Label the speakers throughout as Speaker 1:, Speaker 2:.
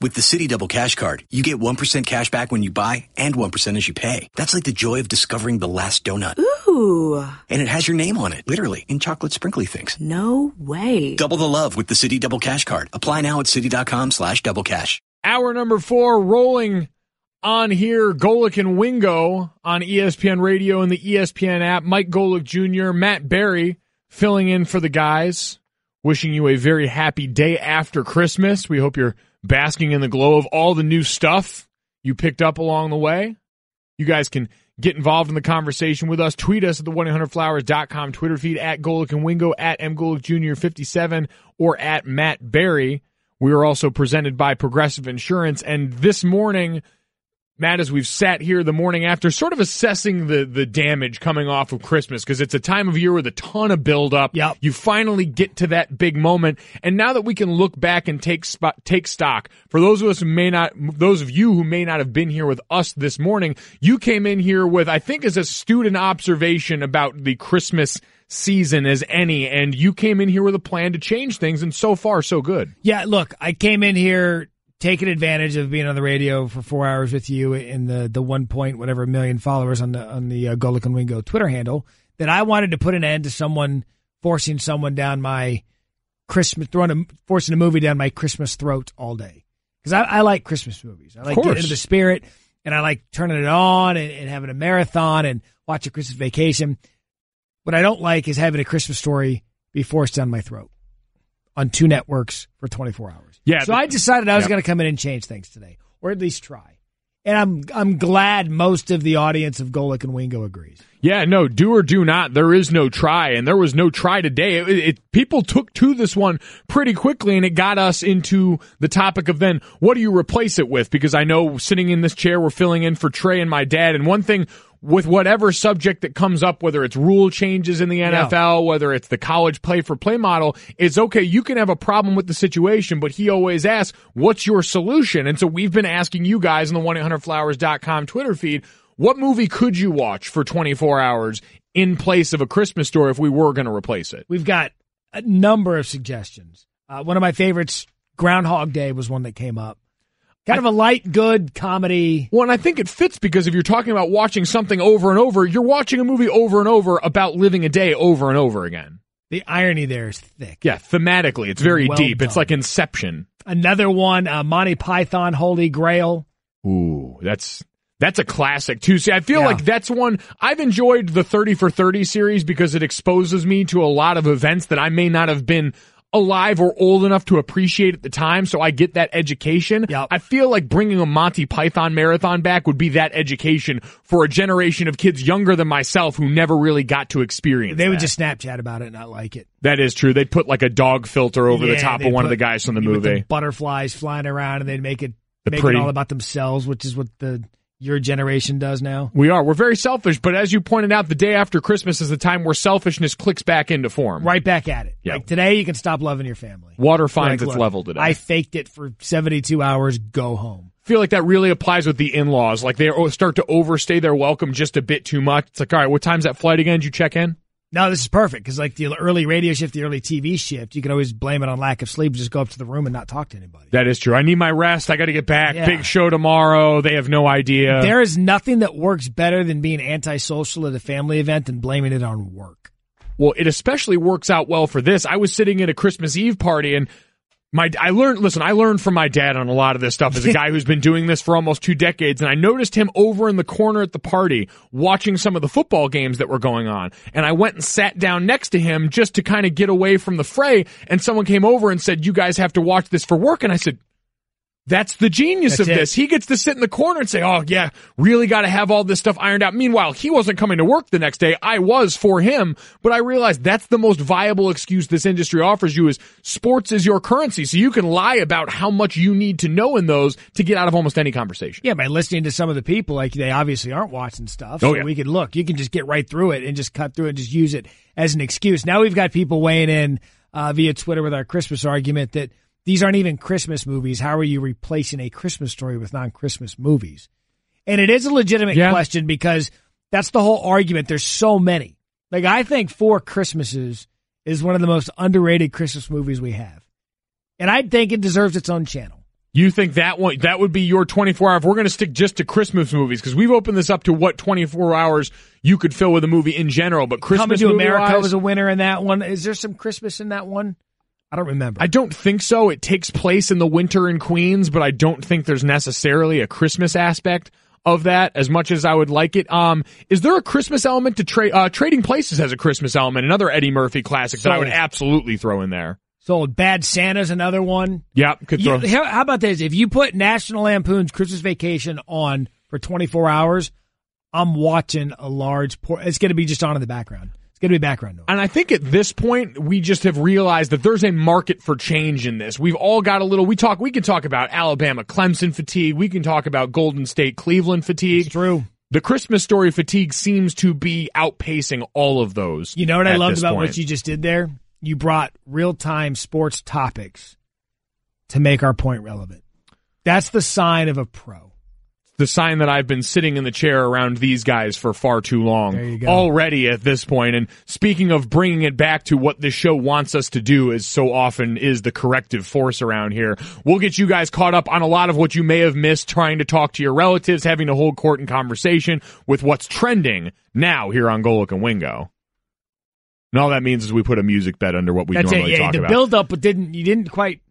Speaker 1: With the Citi Double Cash Card, you get 1% cash back when you buy and 1% as you pay. That's like the joy of discovering the last donut.
Speaker 2: Ooh.
Speaker 1: And it has your name on it, literally, in chocolate sprinkly things.
Speaker 2: No way.
Speaker 1: Double the love with the Citi Double Cash Card. Apply now at Citi.com/doublecash.
Speaker 3: Hour number 4 rolling on here. Golic and Wingo on ESPN Radio and the ESPN app. Mike Golic Jr., Matt Berry filling in for the guys. Wishing you a very happy day after Christmas. We hope you're basking in the glow of all the new stuff you picked up along the way. You guys can get involved in the conversation with us. Tweet us at the 1-800-Flowers.com Twitter feed, at Golic and Wingo, at mgolic Jr. 57, or at Matt Berry. We are also presented by Progressive Insurance. And this morning, Matt, as we've sat here the morning after, sort of assessing the damage coming off of Christmas, because it's a time of year with a ton of buildup.
Speaker 4: Yep.
Speaker 3: You finally get to that big moment, and now that we can look back and take stock, for those of you who may not have been here with us this morning, you came in here with, I think, as astute an observation about the Christmas season as any, and you came in here with a plan to change things, and so far, so good.
Speaker 4: Yeah, look, I came in here taking advantage of being on the radio for 4 hours with you and the 1 point whatever million followers on the Golic and Wingo Twitter handle, that I wanted to put an end to someone forcing someone down my forcing a movie down my Christmas throat all day. Because I like Christmas movies. I like getting into the spirit, and I like turning it on and having a marathon and watching Christmas Vacation. What I don't like is having a Christmas story be forced down my throat on 2 networks for 24 hours.
Speaker 3: Yeah.
Speaker 4: So I decided I was going to come in and change things today, or at least try. And I'm glad most of the audience of Golic and Wingo agrees.
Speaker 3: Yeah, no, do or do not. There is no try, and there was no try today. People took to this one pretty quickly, and it got us into the topic of then, what do you replace it with? Because I know sitting in this chair, we're filling in for Trey and my dad, and one thing with whatever subject that comes up, whether it's rule changes in the NFL, whether it's the college play-for-play model, is okay, you can have a problem with the situation, but he always asks, what's your solution? And so we've been asking you guys on the 1-800-Flowers.com Twitter feed, what movie could you watch for 24 hours in place of A Christmas Story if we were going to replace it?
Speaker 4: We've got a number of suggestions. One of my favorites, Groundhog Day, was one that came up. Kind of a light, good comedy.
Speaker 3: Well, and I think it fits because if you're talking about watching something over and over, you're watching a movie over and over about living a day over and over again.
Speaker 4: The irony there is thick.
Speaker 3: Yeah, thematically, it's very
Speaker 4: Well
Speaker 3: deep.
Speaker 4: done.
Speaker 3: It's like Inception.
Speaker 4: Another one, Monty Python, Holy Grail.
Speaker 3: Ooh, that's a classic, too. See, I feel like that's one, I've enjoyed the 30 for 30 series because it exposes me to a lot of events that I may not have been alive or old enough to appreciate at the time, so I get that education.
Speaker 4: Yep.
Speaker 3: I feel like bringing a Monty Python marathon back would be that education for a generation of kids younger than myself who never really got to experience
Speaker 4: They
Speaker 3: that.
Speaker 4: would just Snapchat about it and not like it.
Speaker 3: That is true. They'd put like a dog filter over the top of one of the guys from the
Speaker 4: with
Speaker 3: movie.
Speaker 4: the butterflies flying around, and they'd make it
Speaker 3: pretty-
Speaker 4: all about themselves, which is what your generation does now.
Speaker 3: We're very selfish, but as you pointed out, the day after Christmas is the time where selfishness clicks back into form.
Speaker 4: Right back at it.
Speaker 3: Yeah.
Speaker 4: Like today, you can stop loving your family.
Speaker 3: Water finds
Speaker 4: Like,
Speaker 3: its
Speaker 4: look,
Speaker 3: level today.
Speaker 4: I faked it for 72 hours. Go home.
Speaker 3: feel like that really applies with the in-laws. Like they start to overstay their welcome just a bit too much. It's like, all right, what time's that flight again? Did you check in?
Speaker 4: No, this is perfect because like the early radio shift, the early TV shift, you can always blame it on lack of sleep. Just go up to the room and not talk to anybody.
Speaker 3: That is true. I need my rest. I got to get back.
Speaker 4: Yeah.
Speaker 3: Big show tomorrow. They have no idea.
Speaker 4: There is nothing that works better than being antisocial at a family event and blaming it on work.
Speaker 3: Well, it especially works out well for this. I was sitting at a Christmas Eve party and I learned from my dad on a lot of this stuff as a guy who's been doing this for almost 2 decades, and I noticed him over in the corner at the party watching some of the football games that were going on. And I went and sat down next to him just to kind of get away from the fray, and someone came over and said, "You guys have to watch this for work." And I said, that's the genius of this. He gets to sit in the corner and say, oh, yeah, really got to have all this stuff ironed out. Meanwhile, he wasn't coming to work the next day. I was for him. But I realized that's the most viable excuse this industry offers you is sports is your currency. So you can lie about how much you need to know in those to get out of almost any conversation.
Speaker 4: Yeah, by listening to some of the people, like they obviously aren't watching stuff. So we can look. You can just get right through it and just cut through it and just use it as an excuse. Now we've got people weighing in via Twitter with our Christmas argument that these aren't even Christmas movies. How are you replacing a Christmas story with non-Christmas movies? And it is a legitimate question because that's the whole argument. There's so many. Like, I think Four Christmases is one of the most underrated Christmas movies we have. And I think it deserves its own channel.
Speaker 3: You think that would be your 24 hour? If we're going to stick just to Christmas movies, because we've opened this up to what 24 hours you could fill with a movie in general, but Christmas
Speaker 4: Coming to America was a winner in that one. Is there some Christmas in that one? I don't remember.
Speaker 3: I don't think so. It takes place in the winter in Queens, but I don't think there's necessarily a Christmas aspect of that as much as I would like it. Is there a Christmas element to Trading Places has a Christmas element, another Eddie Murphy classic that I would absolutely throw in there.
Speaker 4: So Bad Santa's another one.
Speaker 3: Yep. Could throw.
Speaker 4: How about this? If you put National Lampoon's Christmas Vacation on for 24 hours, I'm watching a large it's going to be just on in the background. It's going to be background noise.
Speaker 3: And I think at this point, we just have realized that there's a market for change in this. We've all got a little, we can talk about Alabama, Clemson fatigue. We can talk about Golden State, Cleveland fatigue.
Speaker 4: It's true.
Speaker 3: The Christmas Story fatigue seems to be outpacing all of those.
Speaker 4: You know what I loved about what you just did there? You brought real-time sports topics to make our point relevant. That's the sign of a pro.
Speaker 3: The sign that I've been sitting in the chair around these guys for far too long already at this point. And speaking of bringing it back to what this show wants us to do, is so often is the corrective force around here. We'll get you guys caught up on a lot of what you may have missed, trying to talk to your relatives, having to hold court and conversation with what's trending now here on Golic and Wingo. And all that means is we put a music bed under what we normally talk about.
Speaker 4: The build-up, but you didn't quite...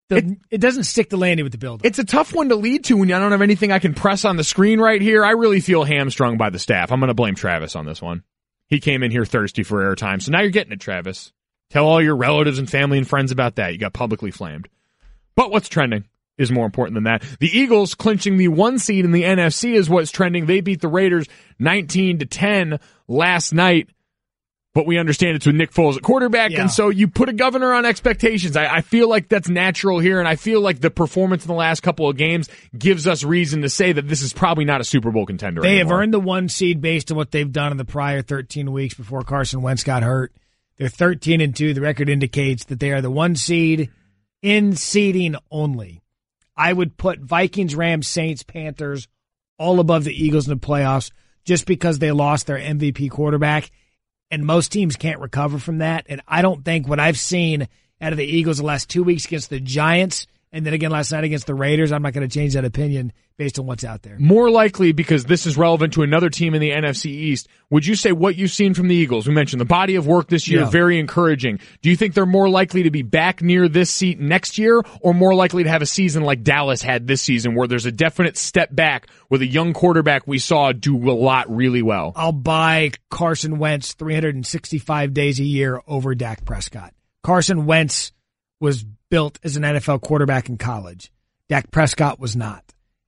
Speaker 4: It doesn't stick the landing with the build-up.
Speaker 3: It's a tough one to lead to when I don't have anything I can press on the screen right here. I really feel hamstrung by the staff. I'm going to blame Travis on this one. He came in here thirsty for airtime, so now you're getting it, Travis. Tell all your relatives and family and friends about that. You got publicly flamed. But what's trending is more important than that. The Eagles clinching the 1 seed in the NFC is what's trending. They beat the Raiders 19-10 last night. But we understand it's with Nick Foles at quarterback, and so you put a governor on expectations. I feel like that's natural here, and I feel like the performance in the last couple of games gives us reason to say that this is probably not a Super Bowl contender
Speaker 4: They
Speaker 3: anymore.
Speaker 4: have earned the 1 seed based on what they've done in the prior 13 weeks before Carson Wentz got hurt. They're 13-2. The record indicates that they are the 1 seed in seeding only. I would put Vikings, Rams, Saints, Panthers all above the Eagles in the playoffs just because they lost their MVP quarterback. And most teams can't recover from that. And I don't think what I've seen out of the Eagles the last 2 weeks against the Giants and then again last night against the Raiders, I'm not going to change that opinion based on what's out there.
Speaker 3: More likely, because this is relevant to another team in the NFC East, would you say what you've seen from the Eagles? We mentioned the body of work this year, very encouraging. Do you think they're more likely to be back near this seat next year, or more likely to have a season like Dallas had this season where there's a definite step back with a young quarterback we saw do a lot really well?
Speaker 4: I'll buy Carson Wentz 365 days a year over Dak Prescott. Carson Wentz was built as an NFL quarterback in college. Dak Prescott was not.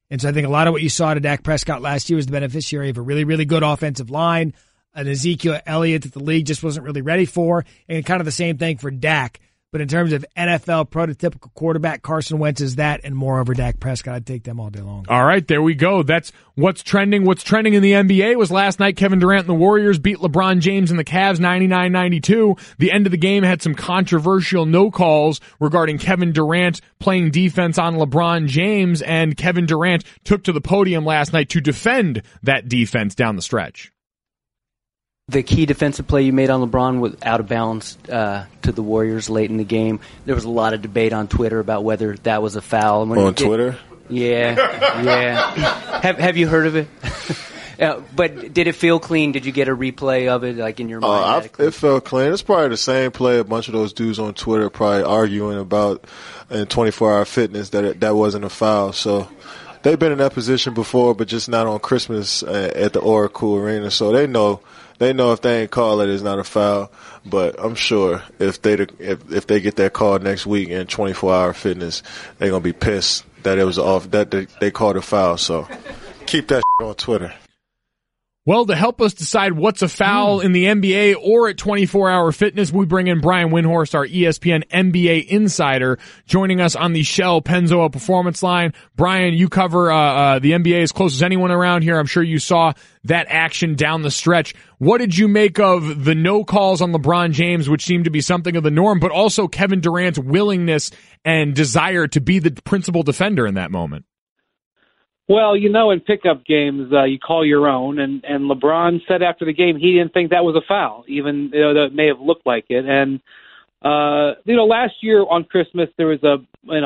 Speaker 4: And so I think a lot of what you saw to Dak Prescott last year was the beneficiary of a really, really good offensive line, an Ezekiel Elliott that the league just wasn't really ready for, and kind of the same thing for Dak. But in terms of NFL prototypical quarterback, Carson Wentz is that and more over Dak Prescott. I'd take them all day long.
Speaker 3: All right, there we go. That's what's trending. What's trending in the NBA was last night Kevin Durant and the Warriors beat LeBron James and the Cavs 99-92. The end of the game had some controversial no calls regarding Kevin Durant playing defense on LeBron James, and Kevin Durant took to the podium last night to defend that defense down the stretch.
Speaker 2: The key defensive play you made on LeBron was out of bounds to the Warriors late in the game. There was a lot of debate on Twitter about whether that was a foul.
Speaker 5: On Twitter?
Speaker 2: Yeah. Have you heard of it? But did it feel clean? Did you get a replay of it, like in your mind?
Speaker 5: It felt clean. It's probably the same play a bunch of those dudes on Twitter probably arguing about in 24-hour fitness that wasn't a foul. So they've been in that position before, but just not on Christmas at the Oracle Arena. So they know if they ain't call it, it's not a foul. But I'm sure if they get that call next week in 24-hour fitness, they're gonna be pissed that it was off, that they called a foul. So keep that on Twitter.
Speaker 3: Well, to help us decide what's a foul in the NBA or at 24-hour fitness, we bring in Brian Windhorst, our ESPN NBA insider, joining us on the Shell Pennzoil Performance Line. Brian, you cover the NBA as close as anyone around here. I'm sure you saw that action down the stretch. What did you make of the no calls on LeBron James, which seemed to be something of the norm, but also Kevin Durant's willingness and desire to be the principal defender in that moment?
Speaker 6: Well, in pickup games, you call your own, and LeBron said after the game he didn't think that was a foul, even though it may have looked like it. And Last year on Christmas there was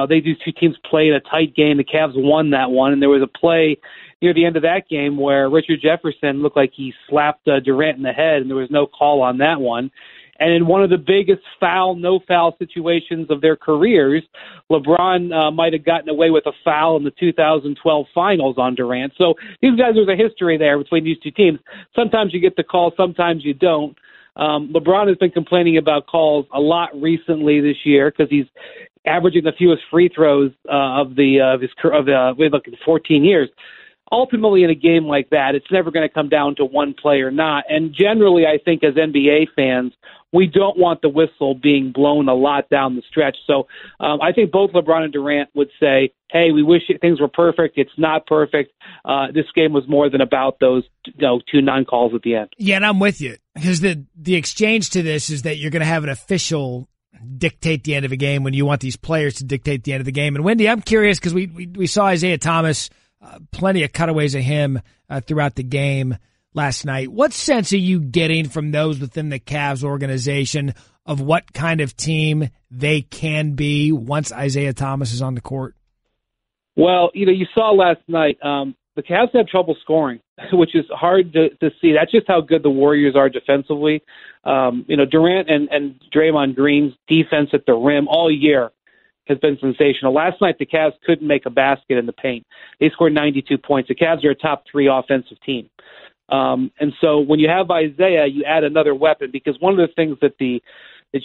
Speaker 6: these two teams played a tight game. The Cavs won that one, and there was a play near the end of that game where Richard Jefferson looked like he slapped Durant in the head, and there was no call on that one. And in one of the biggest no-foul situations of their careers, LeBron might have gotten away with a foul in the 2012 finals on Durant. So these guys, there's a history there between these two teams. Sometimes you get the call, sometimes you don't. LeBron has been complaining about calls a lot recently this year because he's averaging the fewest free throws of his 14 years. Ultimately, in a game like that, it's never going to come down to one play or not. And generally, I think as NBA fans, we don't want the whistle being blown a lot down the stretch. So I think both LeBron and Durant would say, hey, we wish things were perfect. It's not perfect. This game was more than about those two non-calls at the end.
Speaker 4: Yeah, and I'm with you because the exchange to this is that you're going to have an official dictate the end of a game when you want these players to dictate the end of the game. And Wendy, I'm curious because we saw Isaiah Thomas, plenty of cutaways of him throughout the game last night. What sense are you getting from those within the Cavs organization of what kind of team they can be once Isaiah Thomas is on the court?
Speaker 6: Well, you saw last night the Cavs had trouble scoring, which is hard to see. That's just how good the Warriors are defensively. Durant and Draymond Green's defense at the rim all year has been sensational. Last night, the Cavs couldn't make a basket in the paint. They scored 92 points. The Cavs are a top 3 offensive team. And so when you have Isaiah, you add another weapon because one of the things that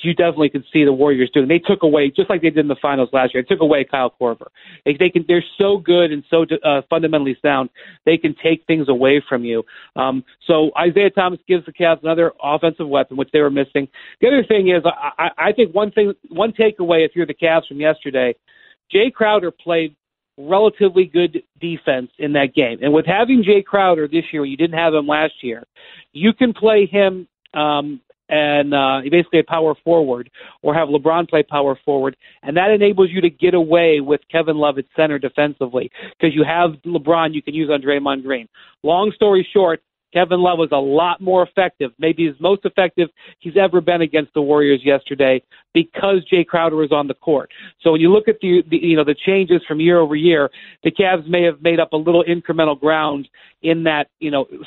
Speaker 6: you definitely could see the Warriors doing, they took away, just like they did in the finals last year, they took away Kyle Korver. They're so good and so fundamentally sound, they can take things away from you. So Isaiah Thomas gives the Cavs another offensive weapon, which they were missing. The other thing is, I think one takeaway if you're the Cavs from yesterday, Jay Crowder played relatively good defense in that game. And with having Jay Crowder this year, you didn't have him last year, you can play him and basically a power forward or have LeBron play power forward, and that enables you to get away with Kevin Love at center defensively because you have LeBron you can use on Draymond Green. Long story short, Kevin Love was a lot more effective, maybe his most effective he's ever been against the Warriors yesterday because Jay Crowder was on the court. So when you look at the changes from year over year, the Cavs may have made up a little incremental ground in that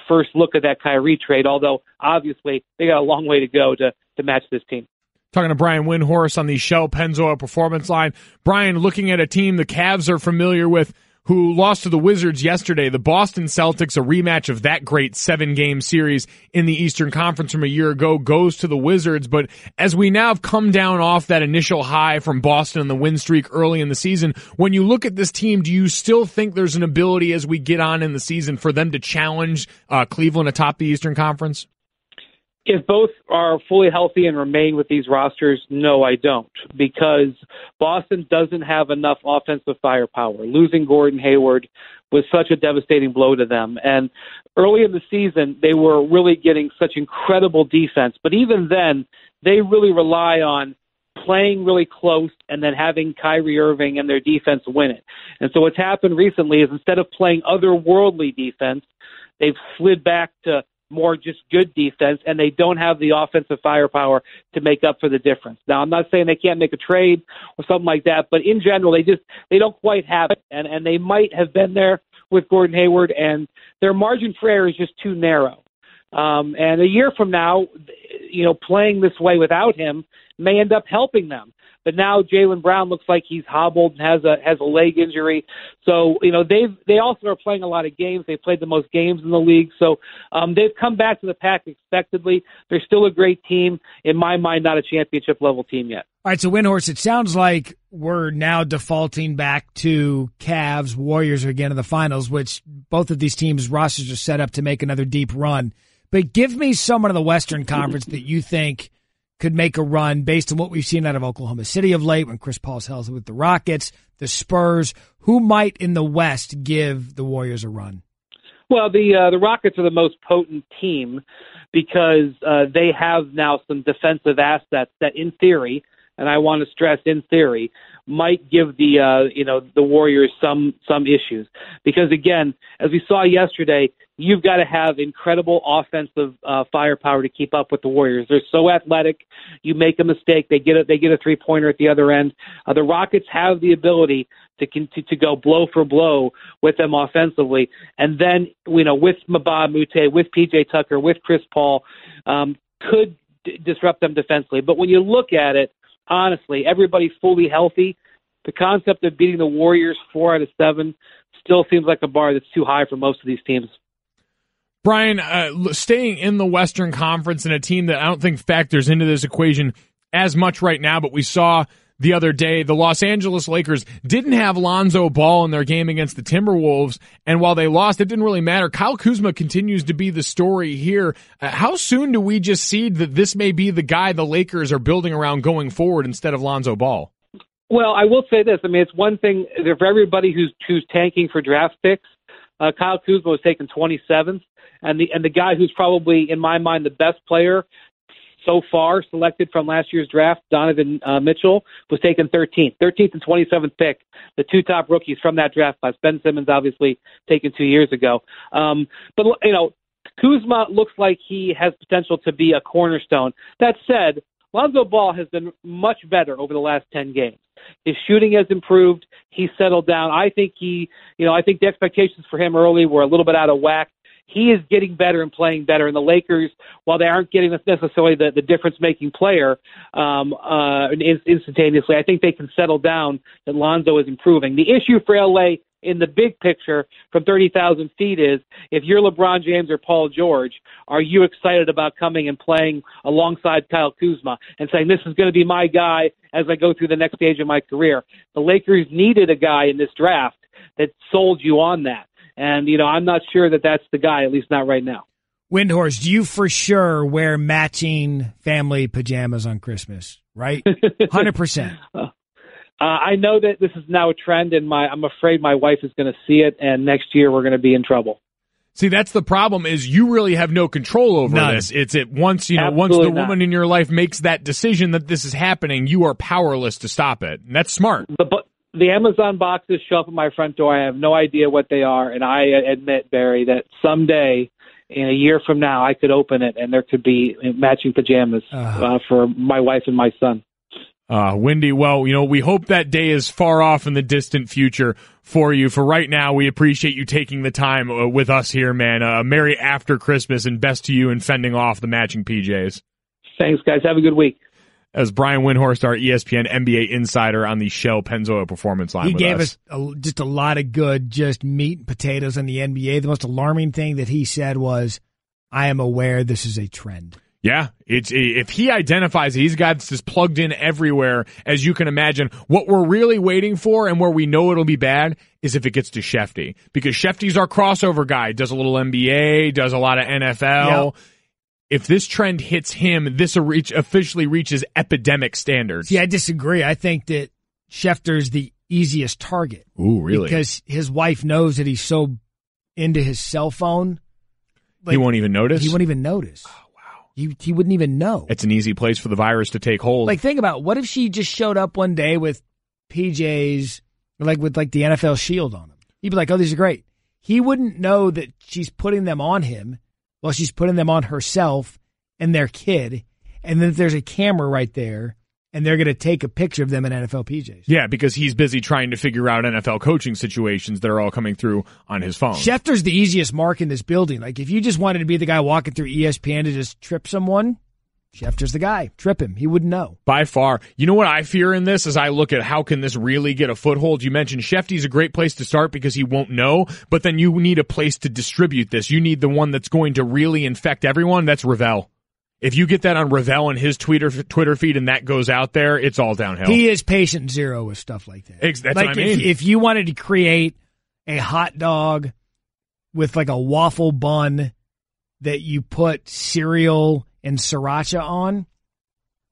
Speaker 6: first look at that Kyrie trade, although obviously they got a long way to go to match this team.
Speaker 3: Talking to Brian Windhorst on the Shell Pennzoil Performance Line. Brian, looking at a team the Cavs are familiar with who lost to the Wizards yesterday, the Boston Celtics, a rematch of that great 7-game series in the Eastern Conference from a year ago, goes to the Wizards. But as we now have come down off that initial high from Boston and the win streak early in the season, when you look at this team, do you still think there's an ability as we get on in the season for them to challenge Cleveland atop the Eastern Conference?
Speaker 6: If both are fully healthy and remain with these rosters, no, I don't, because Boston doesn't have enough offensive firepower. Losing Gordon Hayward was such a devastating blow to them. And early in the season, they were really getting such incredible defense. But even then, they really rely on playing really close and then having Kyrie Irving and their defense win it. And so what's happened recently is instead of playing otherworldly defense, they've slid back to more just good defense, and they don't have the offensive firepower to make up for the difference. Now, I'm not saying they can't make a trade or something like that, but in general, they don't quite have it, and they might have been there with Gordon Hayward, and their margin for error is just too narrow. And a year from now, playing this way without him may end up helping them. But now Jaylen Brown looks like he's hobbled and has a leg injury. So, they also are playing a lot of games. They played the most games in the league. So they've come back to the pack expectedly. They're still a great team. In my mind, not a championship-level team yet.
Speaker 4: All right, so Windhorst, it sounds like we're now defaulting back to Cavs, Warriors again in the finals, which both of these teams' rosters are set up to make another deep run. But give me someone in the Western Conference that you think could make a run based on what we've seen out of Oklahoma City of late when Chris Paul's held with the Rockets, the Spurs. Who might in the West give the Warriors a run?
Speaker 6: Well, the Rockets are the most potent team because they have now some defensive assets that, in theory, and I want to stress in theory, might give the Warriors some issues. Because again, as we saw yesterday, you've got to have incredible offensive firepower to keep up with the Warriors. They're so athletic. You make a mistake, they get a 3-pointer at the other end. The Rockets have the ability to go blow for blow with them offensively, and then with Mbah a Moute, with PJ Tucker, with Chris Paul, could disrupt them defensively. But when you look at it, honestly, everybody fully healthy, the concept of beating the Warriors 4 out of 7 still seems like a bar that's too high for most of these teams.
Speaker 3: Brian, staying in the Western Conference and a team that I don't think factors into this equation as much right now, but we saw the other day the Los Angeles Lakers didn't have Lonzo Ball in their game against the Timberwolves, and while they lost, it didn't really matter. Kyle Kuzma continues to be the story here. How soon do we just see that this may be the guy the Lakers are building around going forward instead of Lonzo Ball?
Speaker 6: Well, I will say this. I mean, it's one thing for everybody who's tanking for draft picks. Kyle Kuzma was taken 27th, and the guy who's probably, in my mind, the best player so far selected from last year's draft, Donovan Mitchell, was taken 13th and 27th pick, the two top rookies from that draft class. Ben Simmons, obviously, taken 2 years ago. But Kuzma looks like he has potential to be a cornerstone. That said, Lonzo Ball has been much better over the last 10 games. His shooting has improved. He's settled down. I think the expectations for him early were a little bit out of whack. He is getting better and playing better. And the Lakers, while they aren't getting necessarily the difference-making player instantaneously, I think they can settle down that Lonzo is improving. The issue for L.A. in the big picture from 30,000 feet is, if you're LeBron James or Paul George, are you excited about coming and playing alongside Kyle Kuzma and saying, this is going to be my guy as I go through the next stage of my career? The Lakers needed a guy in this draft that sold you on that. And, I'm not sure that that's the guy, at least not right now.
Speaker 4: Windhorst, do you for sure wear matching family pajamas on Christmas, right? 100%.
Speaker 6: I know that this is now a trend, and I'm afraid my wife is going to see it, and next year we're going to be in trouble.
Speaker 3: See, that's the problem, is you really have no control over this. Once the woman in your life makes that decision that this is happening, you are powerless to stop it. And that's smart.
Speaker 6: The Amazon boxes show up at my front door. I have no idea what they are, and I admit, Barry, that someday, in a year from now, I could open it, and there could be matching pajamas for my wife and my son.
Speaker 3: Windy, well, we hope that day is far off in the distant future for you. For right now, we appreciate you taking the time with us here, man. Merry after Christmas, and best to you in fending off the matching PJs.
Speaker 6: Thanks, guys. Have a good week.
Speaker 3: As Brian Windhorst, our ESPN NBA insider on the Shell Pennzoil Performance Line.
Speaker 4: He gave us just a lot of good, just meat and potatoes in the NBA. The most alarming thing that he said was, I am aware this is a trend.
Speaker 3: Yeah, if he identifies he's got this plugged in everywhere, as you can imagine. What we're really waiting for and where we know it'll be bad is if it gets to Shefty. Because Shefty's our crossover guy, does a little NBA, does a lot of NFL. Yep. If this trend hits him, this officially reaches epidemic standards.
Speaker 4: See, I disagree. I think that Schefter's the easiest target.
Speaker 3: Ooh, really?
Speaker 4: Because his wife knows that he's so into his cell phone.
Speaker 3: He won't even notice?
Speaker 4: He won't even notice. Oh, wow. He wouldn't even know.
Speaker 3: It's an easy place for the virus to take hold.
Speaker 4: Like, think about, what if she just showed up one day with PJs, with the NFL shield on them? He'd be like, oh, these are great. He wouldn't know that she's putting them on him. Well, she's putting them on herself and their kid, and then there's a camera right there, and they're going to take a picture of them in NFL PJs.
Speaker 3: Yeah, because he's busy trying to figure out NFL coaching situations that are all coming through on his phone.
Speaker 4: Schefter's the easiest mark in this building. Like, if you just wanted to be the guy walking through ESPN to just trip someone, Schefter's the guy. Trip him. He wouldn't know.
Speaker 3: By far. You know what I fear in this as I look at how can this really get a foothold? You mentioned Shefty's a great place to start because he won't know, but then you need a place to distribute this. You need the one that's going to really infect everyone. That's Ravel. If you get that on Ravel and his Twitter feed and that goes out there, it's all downhill.
Speaker 4: He is patient zero with stuff like that.
Speaker 3: That's what I mean.
Speaker 4: If you wanted to create a hot dog with like a waffle bun that you put cereal and sriracha on,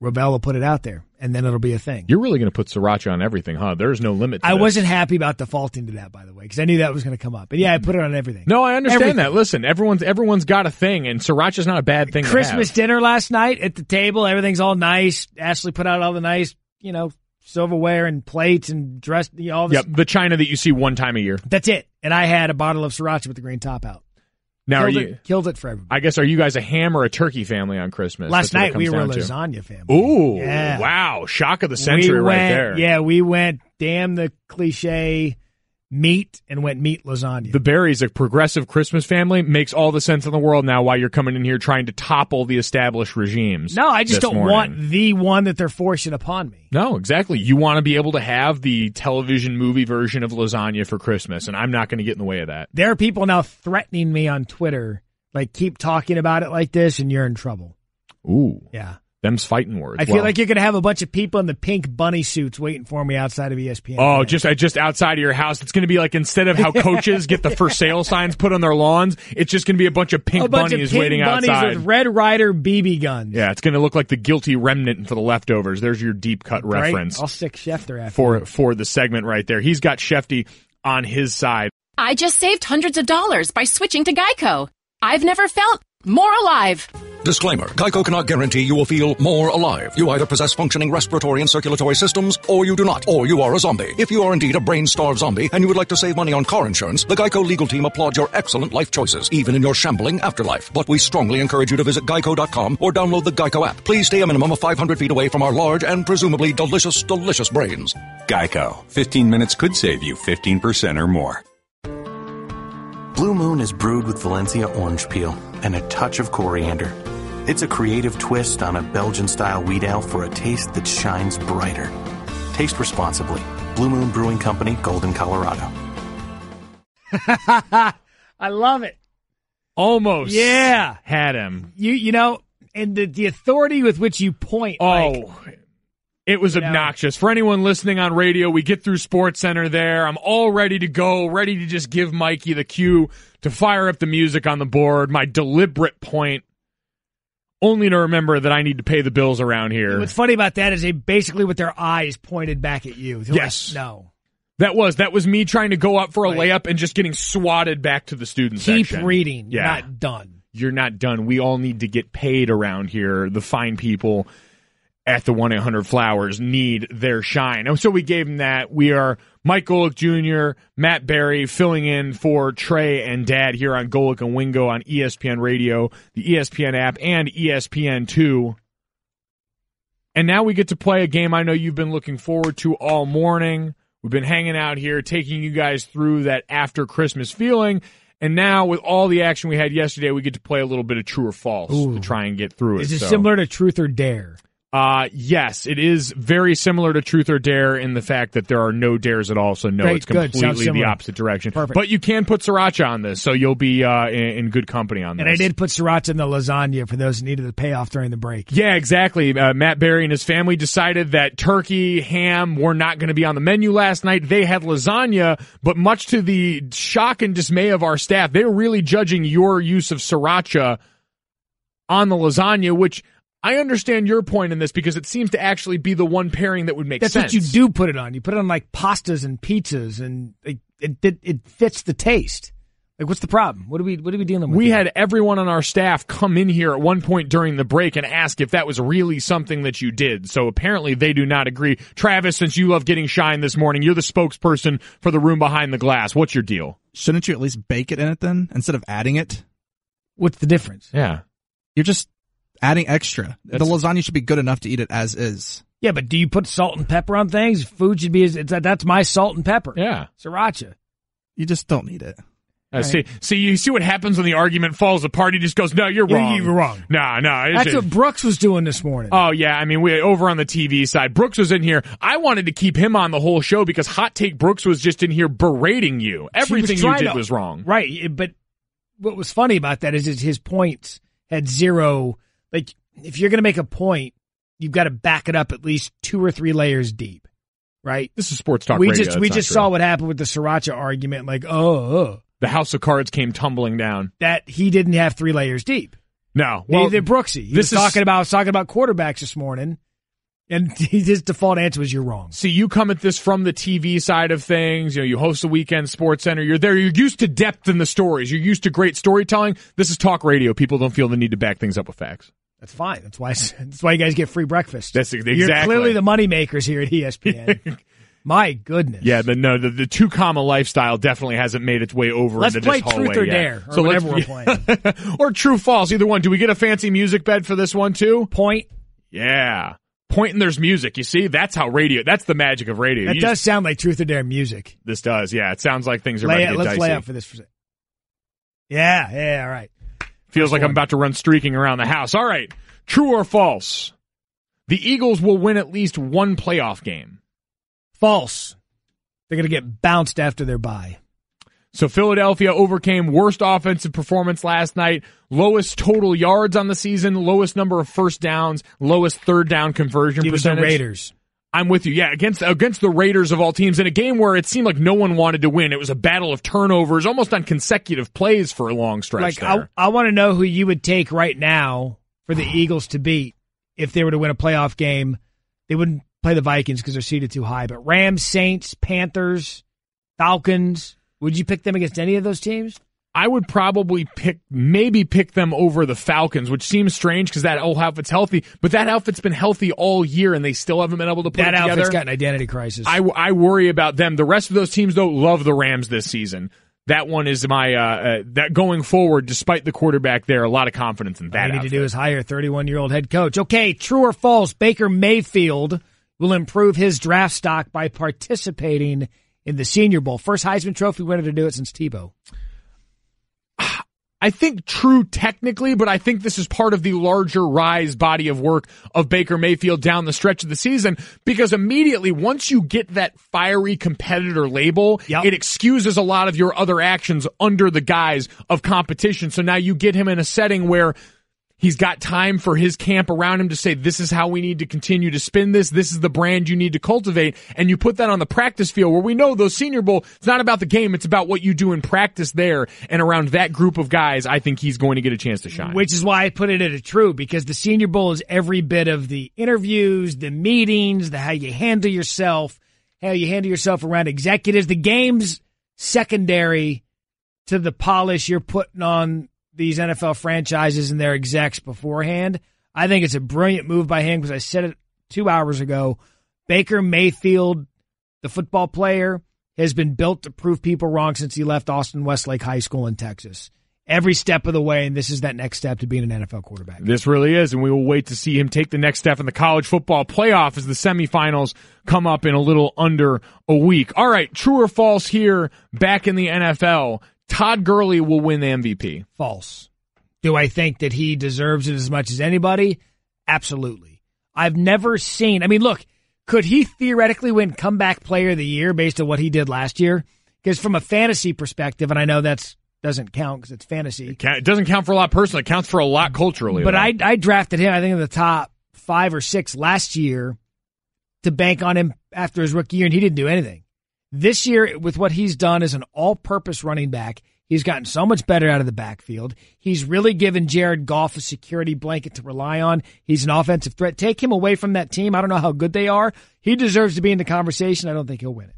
Speaker 4: Ravel will put it out there, and then it'll be a thing.
Speaker 3: You're really going to put sriracha on everything, huh? There's no limit to
Speaker 4: I
Speaker 3: this.
Speaker 4: Wasn't happy about defaulting to that, by the way, because I knew that was going to come up. But yeah, I put it on everything.
Speaker 3: No, I understand that. Listen, everyone's got a thing, and sriracha's not a bad thing
Speaker 4: Christmas
Speaker 3: to have.
Speaker 4: dinner last night at the table, everything's all nice. Ashley put out all the nice, silverware and plates and dress, all this.
Speaker 3: Yep, the china that you see one time a year.
Speaker 4: That's it. And I had a bottle of sriracha with the green top out.
Speaker 3: Now,
Speaker 4: killed it for everybody.
Speaker 3: I guess, are you guys a ham or a turkey family on Christmas?
Speaker 4: Last night we were a lasagna family.
Speaker 3: Ooh,
Speaker 4: yeah.
Speaker 3: Wow. Shock of the century right there.
Speaker 4: Yeah, we went, damn the cliche, meat, and went meat lasagna.
Speaker 3: The Berries, a progressive Christmas family, makes all the sense in the world now why you're coming in here trying to topple the established regimes.
Speaker 4: No, I just don't want the one that they're forcing upon me.
Speaker 3: No, exactly. You want to be able to have the television movie version of lasagna for Christmas, and I'm not going to get in the way of that.
Speaker 4: There are people now threatening me on Twitter, like, keep talking about it like this, and you're in trouble.
Speaker 3: Ooh.
Speaker 4: Yeah.
Speaker 3: Them's fighting words.
Speaker 4: I feel like you're going to have a bunch of people in the pink bunny suits waiting for me outside of ESPN.
Speaker 3: Oh, just outside of your house. It's going to be like, instead of how coaches get the for sale signs put on their lawns, it's just going to be a bunch of pink bunnies waiting outside.
Speaker 4: With Red Ryder BB guns.
Speaker 3: Yeah, it's going to look like the guilty remnant for the leftovers. There's your deep cut reference.
Speaker 4: I'll stick Schefter after
Speaker 3: for the segment right there. He's got Shefty on his side.
Speaker 7: I just saved hundreds of dollars by switching to Geico. I've never felt more alive.
Speaker 8: Disclaimer. Geico cannot guarantee you will feel more alive. You either possess functioning respiratory and circulatory systems, or you do not, or you are a zombie. If you are indeed a brain-starved zombie and you would like to save money on car insurance, the Geico legal team applauds your excellent life choices, even in your shambling afterlife. But we strongly encourage you to visit geico.com or download the Geico app. Please stay a minimum of 500 feet away from our large and presumably delicious, delicious brains.
Speaker 9: Geico. 15 minutes could save you 15% or more.
Speaker 10: Blue Moon is brewed with Valencia orange peel and a touch of coriander. It's a creative twist on a Belgian-style wheat ale for a taste that shines brighter. Taste responsibly. Blue Moon Brewing Company, Golden, Colorado.
Speaker 4: I love it.
Speaker 3: Almost.
Speaker 4: Yeah.
Speaker 3: Had him.
Speaker 4: You know, and the authority with which you point.
Speaker 3: It was obnoxious. For anyone listening on radio, we get through Sports Center there. I'm all ready to go, ready to just give Mikey the cue to fire up the music on the board. My deliberate point, only to remember that I need to pay the bills around here.
Speaker 4: What's funny about that is they basically with their eyes pointed back at you. They're
Speaker 3: yes.
Speaker 4: Like, no.
Speaker 3: That was me trying to go up for a layup and just getting swatted back to the student section.
Speaker 4: Keep reading. You're not done.
Speaker 3: You're not done. We all need to get paid around here. The fine people at the 1-800-Flowers need their shine. And so we gave him that. We are Mike Golic Jr., Matt Berry, filling in for Trey and Dad here on Golic and Wingo on ESPN Radio, the ESPN app, and ESPN2. And now we get to play a game I know you've been looking forward to all morning. We've been hanging out here, taking you guys through that after Christmas feeling. And now, with all the action we had yesterday, we get to play a little bit of True or False to try and get through it.
Speaker 4: Is it similar to Truth or Dare?
Speaker 3: Yes, it is very similar to Truth or Dare in the fact that there are no dares at all, so no,
Speaker 4: Great,
Speaker 3: it's completely the opposite direction.
Speaker 4: Perfect.
Speaker 3: But you can put sriracha on this, so you'll be in good company on this.
Speaker 4: And I did put sriracha in the lasagna for those who needed the payoff during the break.
Speaker 3: Yeah, exactly. Matt Berry and his family decided that turkey, ham were not going to be on the menu last night. They had lasagna, but much to the shock and dismay of our staff, they were really judging your use of sriracha on the lasagna, which I understand your point in this because it seems to actually be the one pairing that would make sense.
Speaker 4: That's what you do put it on. You put it on like pastas and pizzas, and it fits the taste. Like, what's the problem? What are we dealing with?
Speaker 3: We had everyone on our staff come in here at one point during the break and ask if that was really something that you did. So apparently they do not agree. Travis, since you love getting shine this morning, you're the spokesperson for the room behind the glass. What's your deal?
Speaker 11: Shouldn't you at least bake it in it then instead of adding it?
Speaker 4: What's the difference?
Speaker 3: Yeah.
Speaker 11: You're just adding extra. The lasagna should be good enough to eat it as is.
Speaker 4: Yeah, but do you put salt and pepper on things? Food should be that's my salt and pepper.
Speaker 3: Yeah.
Speaker 4: Sriracha.
Speaker 11: You just don't need it.
Speaker 3: See, you see what happens when the argument falls apart. He just goes, "No, you're wrong.
Speaker 4: You're wrong."
Speaker 3: No.
Speaker 4: That's what Brooks was doing this morning.
Speaker 3: Oh yeah, I mean, we over on the TV side. Brooks was in here. I wanted to keep him on the whole show because Hot Take Brooks was just in here berating you. Everything you did was wrong.
Speaker 4: Right, but what was funny about that is his points had zero. Like, if you're going to make a point, you've got to back it up at least 2 or 3 layers deep, right?
Speaker 3: This is Sports Talk Radio.
Speaker 4: We just saw what happened with the sriracha argument. Like, the
Speaker 3: house of cards came tumbling down.
Speaker 4: That he didn't have 3 layers deep.
Speaker 3: No, well,
Speaker 4: neither did Brooksy. He was talking about quarterbacks this morning, and his default answer was, "You're wrong."
Speaker 3: See, you come at this from the TV side of things. You know, you host the Weekend Sports Center. You're there. You're used to depth in the stories. You're used to great storytelling. This is talk radio. People don't feel the need to back things up with facts.
Speaker 4: That's fine. That's why you guys get free breakfast.
Speaker 3: That's exactly.
Speaker 4: You're clearly the money makers here at ESPN. My goodness.
Speaker 3: Yeah, the two comma lifestyle definitely hasn't made its way over into this hallway.
Speaker 4: Let's play Truth or
Speaker 3: yet.
Speaker 4: Dare, or whatever we're playing.
Speaker 3: Or True False, either one. Do we get a fancy music bed for this one too?
Speaker 4: Point.
Speaker 3: Yeah. Point and there's music. You see, that's the magic of radio.
Speaker 4: That does sound like Truth or Dare music.
Speaker 3: This does, yeah. It sounds like things are about to get dicey.
Speaker 4: Let's lay out for this. Yeah, all right.
Speaker 3: Feels like I'm about to run streaking around the house. All right, true or false? The Eagles will win at least one playoff game.
Speaker 4: False. They're going to get bounced after their bye.
Speaker 3: So Philadelphia overcame worst offensive performance last night, lowest total yards on the season, lowest number of first downs, lowest third down conversion percentage.
Speaker 4: The Raiders.
Speaker 3: I'm with you. Yeah, against the Raiders of all teams in a game where it seemed like no one wanted to win. It was a battle of turnovers, almost on consecutive plays for a long stretch there.
Speaker 4: I want to know who you would take right now for the Eagles to beat if they were to win a playoff game. They wouldn't play the Vikings because they're seated too high. But Rams, Saints, Panthers, Falcons, would you pick them against any of those teams?
Speaker 3: I would probably pick them over the Falcons, which seems strange because that whole outfit's healthy, but that outfit's been healthy all year and they still haven't been able to put it together.
Speaker 4: That outfit's got an identity crisis.
Speaker 3: I worry about them. The rest of those teams, though, love the Rams this season. That one is my that going forward, despite the quarterback there, a lot of confidence in that.
Speaker 4: All you need to do is hire a 31-year-old head coach. Okay, true or false, Baker Mayfield will improve his draft stock by participating in the Senior Bowl. First Heisman Trophy winner to do it since Tebow.
Speaker 3: I think true technically, but I think this is part of the larger rise body of work of Baker Mayfield down the stretch of the season, because immediately once you get that fiery competitor label, it excuses a lot of your other actions under the guise of competition. So now you get him in a setting where he's got time for his camp around him to say, this is how we need to continue to spin this. This is the brand you need to cultivate. And you put that on the practice field where we know those Senior Bowl, it's not about the game. It's about what you do in practice there. And around that group of guys, I think he's going to get a chance to shine.
Speaker 4: Which is why I put it at a true, because the Senior Bowl is every bit of the interviews, the meetings, how you handle yourself around executives. The game's secondary to the polish you're putting on these NFL franchises and their execs beforehand. I think it's a brilliant move by him because I said it 2 hours ago. Baker Mayfield, the football player, has been built to prove people wrong since he left Austin Westlake High School in Texas. Every step of the way, and this is that next step to being an NFL quarterback.
Speaker 3: This really is, and we will wait to see him take the next step in the college football playoff as the semifinals come up in a little under a week. All right, true or false here, back in the NFL, Todd Gurley will win the MVP.
Speaker 4: False. Do I think that he deserves it as much as anybody? Absolutely. I've never seen, look, could he theoretically win comeback player of the year based on what he did last year? Because from a fantasy perspective, and I know that doesn't count because it's fantasy.
Speaker 3: It doesn't count for a lot personally. It counts for a lot culturally.
Speaker 4: But I drafted him, I think, in the top 5 or 6 last year to bank on him after his rookie year, and he didn't do anything. This year, with what he's done as an all-purpose running back, he's gotten so much better out of the backfield. He's really given Jared Goff a security blanket to rely on. He's an offensive threat. Take him away from that team. I don't know how good they are. He deserves to be in the conversation. I don't think he'll win it.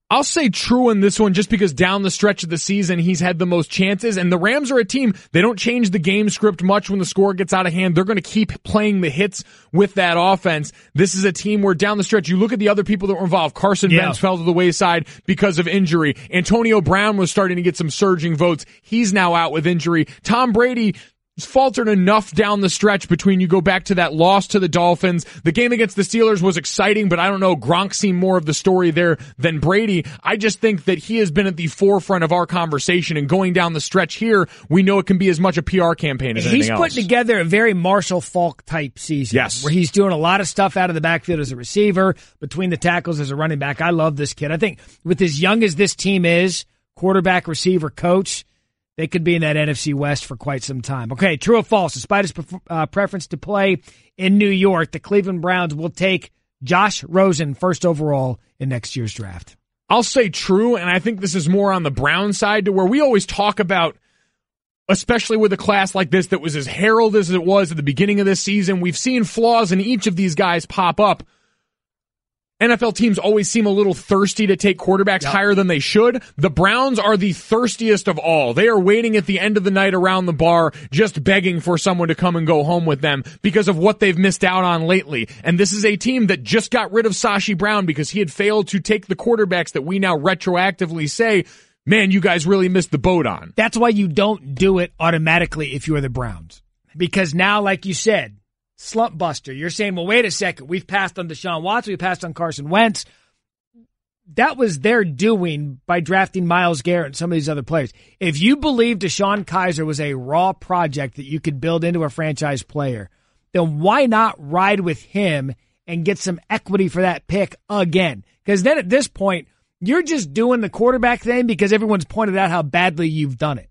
Speaker 3: I'll say true in this one just because down the stretch of the season, he's had the most chances. And the Rams are a team, they don't change the game script much when the score gets out of hand. They're going to keep playing the hits with that offense. This is a team where down the stretch, you look at the other people that were involved. Carson Wentz fell to the wayside because of injury. Antonio Brown was starting to get some surging votes. He's now out with injury. Tom Brady faltered enough down the stretch between you go back to that loss to the Dolphins. The game against the Steelers was exciting, but I don't know, Gronk seemed more of the story there than Brady. I just think that he has been at the forefront of our conversation, and going down the stretch here, we know it can be as much a PR campaign as anything else.
Speaker 4: He's putting together a very Marshall Faulk type season.
Speaker 3: Yes.
Speaker 4: Where he's doing a lot of stuff out of the backfield as a receiver, between the tackles as a running back. I love this kid. I think with as young as this team is, quarterback, receiver, coach, they could be in that NFC West for quite some time. Okay, true or false? Despite his preference to play in New York, the Cleveland Browns will take Josh Rosen first overall in next year's draft.
Speaker 3: I'll say true, and I think this is more on the Brown side to where we always talk about, especially with a class like this that was as heralded as it was at the beginning of this season, we've seen flaws in each of these guys pop up. NFL teams always seem a little thirsty to take quarterbacks higher than they should. The Browns are the thirstiest of all. They are waiting at the end of the night around the bar, just begging for someone to come and go home with them because of what they've missed out on lately. And this is a team that just got rid of Sashi Brown because he had failed to take the quarterbacks that we now retroactively say, man, you guys really missed the boat on.
Speaker 4: That's why you don't do it automatically if you are the Browns. Because now, like you said, slump buster. You're saying, well, wait a second. We've passed on Deshaun Watson. We passed on Carson Wentz. That was their doing by drafting Myles Garrett and some of these other players. If you believe DeShone Kizer was a raw project that you could build into a franchise player, then why not ride with him and get some equity for that pick again? Because then at this point, you're just doing the quarterback thing because everyone's pointed out how badly you've done it.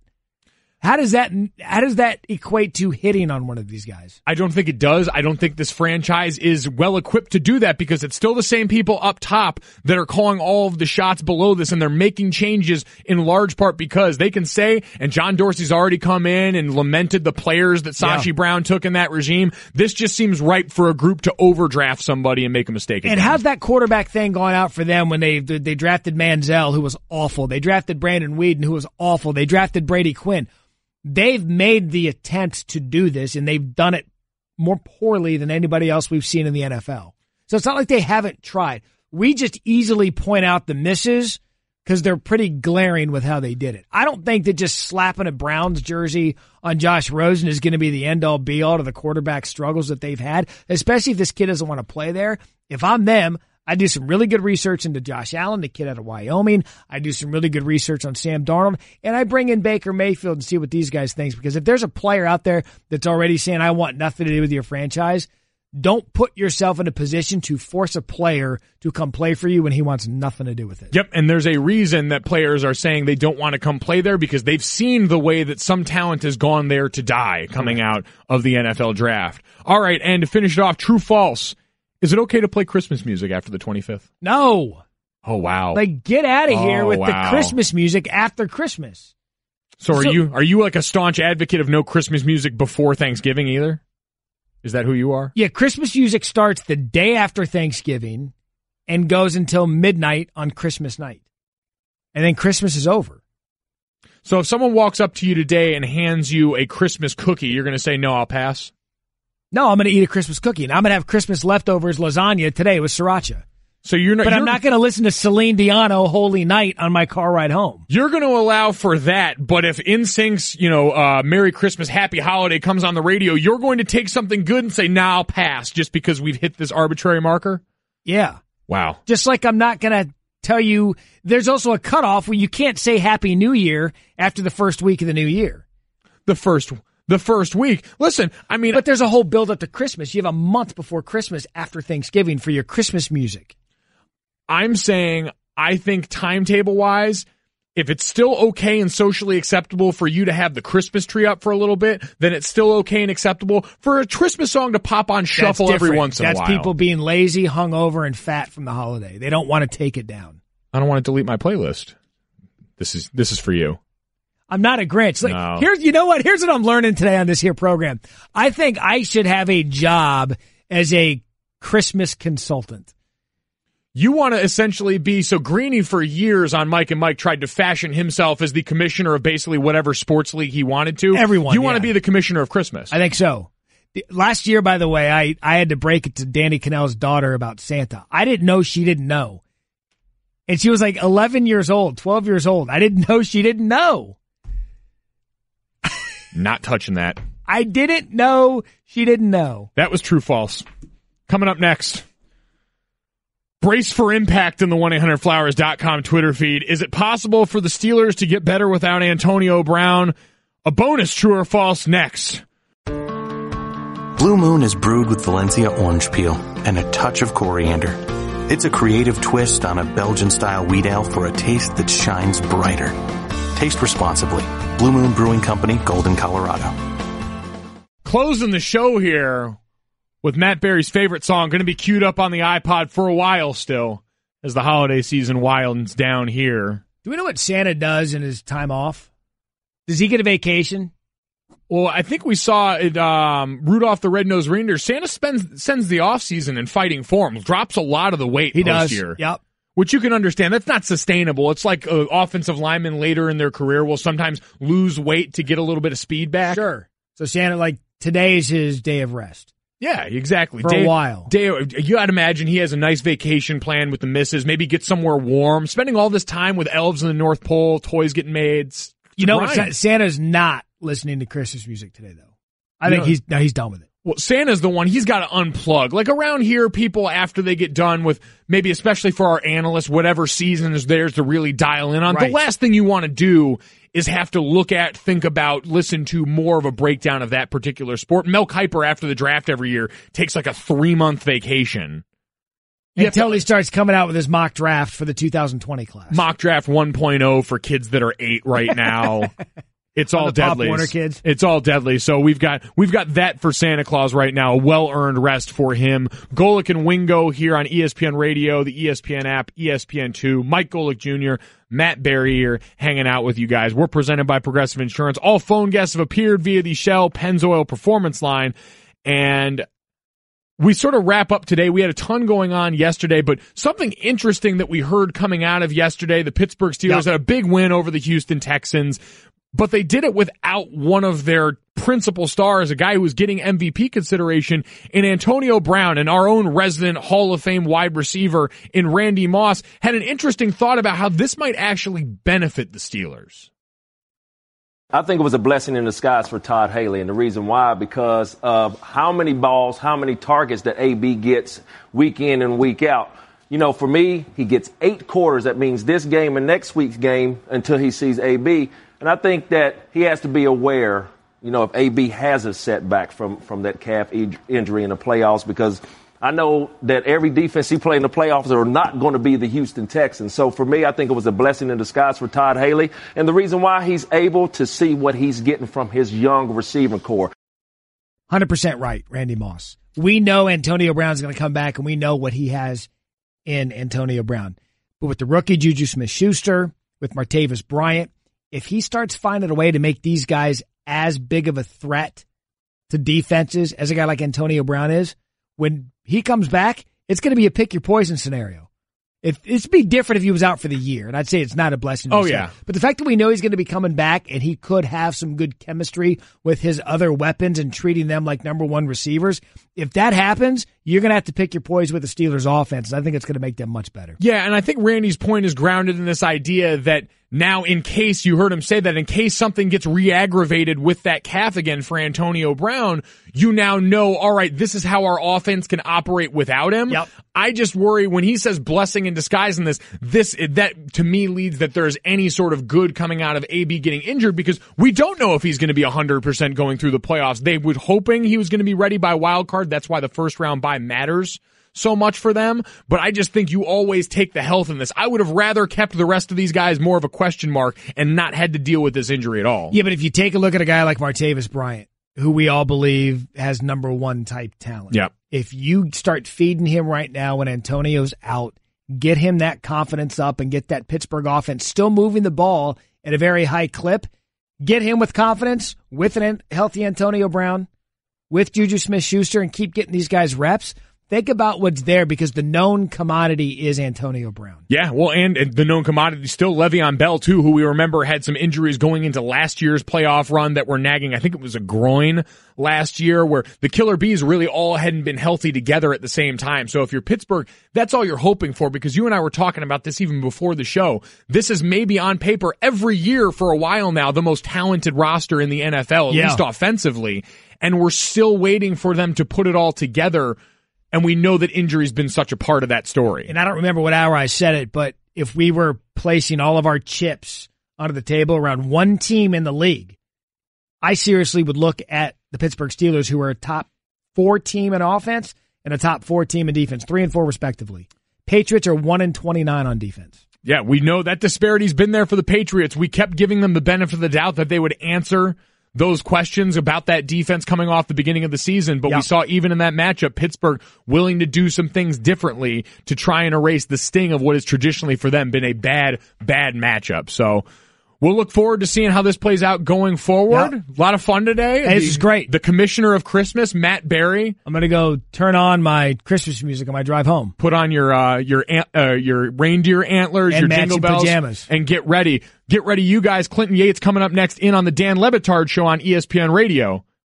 Speaker 4: How does that equate to hitting on one of these guys?
Speaker 3: I don't think it does. I don't think this franchise is well equipped to do that because it's still the same people up top that are calling all of the shots below this, and they're making changes in large part because they can say, and John Dorsey's already come in and lamented the players that Sashi Brown took in that regime. This just seems ripe for a group to overdraft somebody and make a mistake again.
Speaker 4: And how's that quarterback thing gone out for them when they drafted Manziel, who was awful? They drafted Brandon Weeden, who was awful. They drafted Brady Quinn. They've made the attempt to do this, and they've done it more poorly than anybody else we've seen in the NFL. So it's not like they haven't tried. We just easily point out the misses because they're pretty glaring with how they did it. I don't think that just slapping a Browns jersey on Josh Rosen is going to be the end-all, be-all to the quarterback struggles that they've had, especially if this kid doesn't want to play there. If I'm them, I do some really good research into Josh Allen, the kid out of Wyoming. I do some really good research on Sam Darnold, and I bring in Baker Mayfield and see what these guys think. Because if there's a player out there that's already saying, I want nothing to do with your franchise, don't put yourself in a position to force a player to come play for you when he wants nothing to do with it.
Speaker 3: Yep, and there's a reason that players are saying they don't want to come play there because they've seen the way that some talent has gone there to die coming out of the NFL draft. All right, and to finish it off, true, false. Is it okay to play Christmas music after the 25th?
Speaker 4: No.
Speaker 3: Oh, wow.
Speaker 4: Like, get out of here with the Christmas music after Christmas.
Speaker 3: So are you like a staunch advocate of no Christmas music before Thanksgiving either? Is that who you are?
Speaker 4: Yeah, Christmas music starts the day after Thanksgiving and goes until midnight on Christmas night. And then Christmas is over.
Speaker 3: So if someone walks up to you today and hands you a Christmas cookie, you're going to say, no, I'll pass?
Speaker 4: No, I'm going to eat a Christmas cookie, and I'm going to have Christmas leftovers lasagna today with sriracha.
Speaker 3: So you're not,
Speaker 4: but I'm not going to listen to Celine Dion, Holy Night on my car ride home.
Speaker 3: You're going to allow for that, but if NSYNC's, Merry Christmas, Happy Holiday comes on the radio, you're going to take something good and say, nah, I'll pass, just because we've hit this arbitrary marker?
Speaker 4: Yeah.
Speaker 3: Wow.
Speaker 4: Just like I'm not going to tell you, there's also a cutoff where you can't say Happy New Year after the first week of the new year.
Speaker 3: The first week. Listen, I mean...
Speaker 4: But there's a whole build up to Christmas. You have a month before Christmas after Thanksgiving for your Christmas music.
Speaker 3: I'm saying, I think timetable-wise, if it's still okay and socially acceptable for you to have the Christmas tree up for a little bit, then it's still okay and acceptable for a Christmas song to pop on shuffle every once in a while.
Speaker 4: That's people being lazy, hungover, and fat from the holiday. They don't want to take it down.
Speaker 3: I don't want to delete my playlist. This is for you.
Speaker 4: I'm not a Grinch. Like,
Speaker 3: no.
Speaker 4: Here's what I'm learning today on this here program. I think I should have a job as a Christmas consultant.
Speaker 3: You want to essentially be, so Greeny for years on Mike and Mike tried to fashion himself as the commissioner of basically whatever sports league he wanted to.
Speaker 4: Everyone.
Speaker 3: You want to be the commissioner of Christmas.
Speaker 4: I think so. Last year, by the way, I had to break it to Danny Cannell's daughter about Santa. I didn't know she didn't know. And she was like 11 years old, 12 years old. I didn't know she didn't know.
Speaker 3: Not touching that.
Speaker 4: I didn't know she didn't know.
Speaker 3: That was true false. Coming up next. Brace for impact in the 1-800-Flowers.com Twitter feed. Is it possible for the Steelers to get better without Antonio Brown? A bonus true or false next.
Speaker 10: Blue Moon is brewed with Valencia orange peel and a touch of coriander. It's a creative twist on a Belgian-style wheat ale for a taste that shines brighter. Taste responsibly. Blue Moon Brewing Company, Golden, Colorado.
Speaker 3: Closing the show here with Matt Berry's favorite song, going to be queued up on the iPod for a while still as the holiday season winds down here.
Speaker 4: Do we know what Santa does in his time off? Does he get a vacation?
Speaker 3: Well, I think we saw it, Rudolph the Red-Nosed Reindeer. Santa sends the offseason in fighting form, drops a lot of the weight
Speaker 4: He does.
Speaker 3: post-year.
Speaker 4: Yep.
Speaker 3: Which you can understand. That's not sustainable. It's like offensive linemen later in their career will sometimes lose weight to get a little bit of speed back.
Speaker 4: Sure. So Santa, like, today is his day of rest.
Speaker 3: Yeah, exactly.
Speaker 4: For a while.
Speaker 3: You gotta imagine he has a nice vacation plan with the missus, maybe get somewhere warm, spending all this time with elves in the North Pole, toys getting made.
Speaker 4: You know, Santa's not listening to Christmas music today, though. I think he's done with it.
Speaker 3: Well, Santa's the one, he's got to unplug. Like around here, people, after they get done with, maybe especially for our analysts, whatever season is theirs to really dial in on,
Speaker 4: Right.
Speaker 3: the last thing you want to do is have to look at, think about, listen to more of a breakdown of that particular sport. Mel Kiper, after the draft every year, takes like a 3-month vacation.
Speaker 4: Until he starts coming out with his mock draft for the 2020 class.
Speaker 3: Mock draft 1.0 for kids that are 8 right now. It's all deadly.
Speaker 4: Pop Warner kids.
Speaker 3: It's all deadly. So we've got that for Santa Claus right now. A well-earned rest for him. Golic and Wingo here on ESPN Radio, the ESPN app, ESPN2. Mike Golic Jr., Matt Berry here hanging out with you guys. We're presented by Progressive Insurance. All phone guests have appeared via the Shell Pennzoil Performance line. And we sort of wrap up today. We had a ton going on yesterday, but something interesting that we heard coming out of yesterday, the Pittsburgh Steelers had a big win over the Houston Texans. But they did it without one of their principal stars, a guy who was getting MVP consideration in Antonio Brown, and our own resident Hall of Fame wide receiver in Randy Moss had an interesting thought about how this might actually benefit the Steelers.
Speaker 12: I think it was a blessing in disguise for Todd Haley, and the reason why, because of how many balls, how many targets that AB gets week in and week out. You know, for me, he gets 8 quarters. That means this game and next week's game until he sees AB. And I think that he has to be aware, you know, if AB has a setback from that calf injury in the playoffs, because I know that every defense he played in the playoffs are not going to be the Houston Texans. So for me, I think it was a blessing in disguise for Todd Haley. And the reason why he's able to see what he's getting from his young receiving core.
Speaker 4: 100% right, Randy Moss. We know Antonio Brown's going to come back, and we know what he has in Antonio Brown. But with the rookie Juju Smith-Schuster, with Martavis Bryant, if he starts finding a way to make these guys as big of a threat to defenses as a guy like Antonio Brown is, when he comes back, it's going to be a pick your poison scenario. It'd be different if he was out for the year, and I'd say it's not a blessing.
Speaker 3: Oh, yeah.
Speaker 4: But the fact that we know he's going to be coming back and he could have some good chemistry with his other weapons and treating them like number one receivers, if that happens, you're going to have to pick your poison with the Steelers' offense. I think it's going to make them much better.
Speaker 3: Yeah, and I think Randy's point is grounded in this idea that now, in case, you heard him say that, in case something gets re-aggravated with that calf again for Antonio Brown, you now know, all right, this is how our offense can operate without him.
Speaker 4: Yep.
Speaker 3: I just worry when he says blessing in disguise in this, that to me leads that there's any sort of good coming out of AB getting injured, because we don't know if he's going to be 100% going through the playoffs. They were hoping he was going to be ready by wild card. That's why the first round bye matters so much for them. But I just think you always take the health in this. I would have rather kept the rest of these guys more of a question mark and not had to deal with this injury at all.
Speaker 4: Yeah, but if you take a look at a guy like Martavis Bryant, who we all believe has number one type talent.
Speaker 3: Yep.
Speaker 4: If you start feeding him right now when Antonio's out, get him that confidence up and get that Pittsburgh offense still moving the ball at a very high clip, get him with confidence, with a healthy Antonio Brown, with Juju Smith-Schuster, and keep getting these guys reps. Think about what's there, because the known commodity is Antonio Brown.
Speaker 3: Yeah, well, and the known commodity still Le'Veon Bell, too, who we remember had some injuries going into last year's playoff run that were nagging. I think it was a groin last year, where the Killer Bees really all hadn't been healthy together at the same time. So if you're Pittsburgh, that's all you're hoping for, because you and I were talking about this even before the show. This is maybe on paper every year for a while now the most talented roster in the NFL, at least offensively, and we're still waiting for them to put it all together. And we know that injury's been such a part of that story.
Speaker 4: And I don't remember what hour I said it, but if we were placing all of our chips onto the table around one team in the league, I seriously would look at the Pittsburgh Steelers, who are a top 4 team in offense and a top 4 team in defense, 3 and 4 respectively. Patriots are 1-29 on defense.
Speaker 3: Yeah, we know that disparity's been there for the Patriots. We kept giving them the benefit of the doubt that they would answer those questions about that defense coming off the beginning of the season, but we saw even in that matchup, Pittsburgh willing to do some things differently to try and erase the sting of what has traditionally for them been a bad matchup. So We'll look forward to seeing how this plays out going forward.
Speaker 4: Yep.
Speaker 3: A lot of fun today.
Speaker 4: Hey, this is great.
Speaker 3: The Commissioner of Christmas, Matt Berry.
Speaker 4: I'm going to go turn on my Christmas music on my drive home.
Speaker 3: Put on your reindeer antlers,
Speaker 4: and
Speaker 3: your
Speaker 4: matching
Speaker 3: jingle bells,
Speaker 4: pajamas.
Speaker 3: and get ready. Get ready, you guys. Clinton Yates coming up next in on the Dan Le Batard Show on ESPN Radio.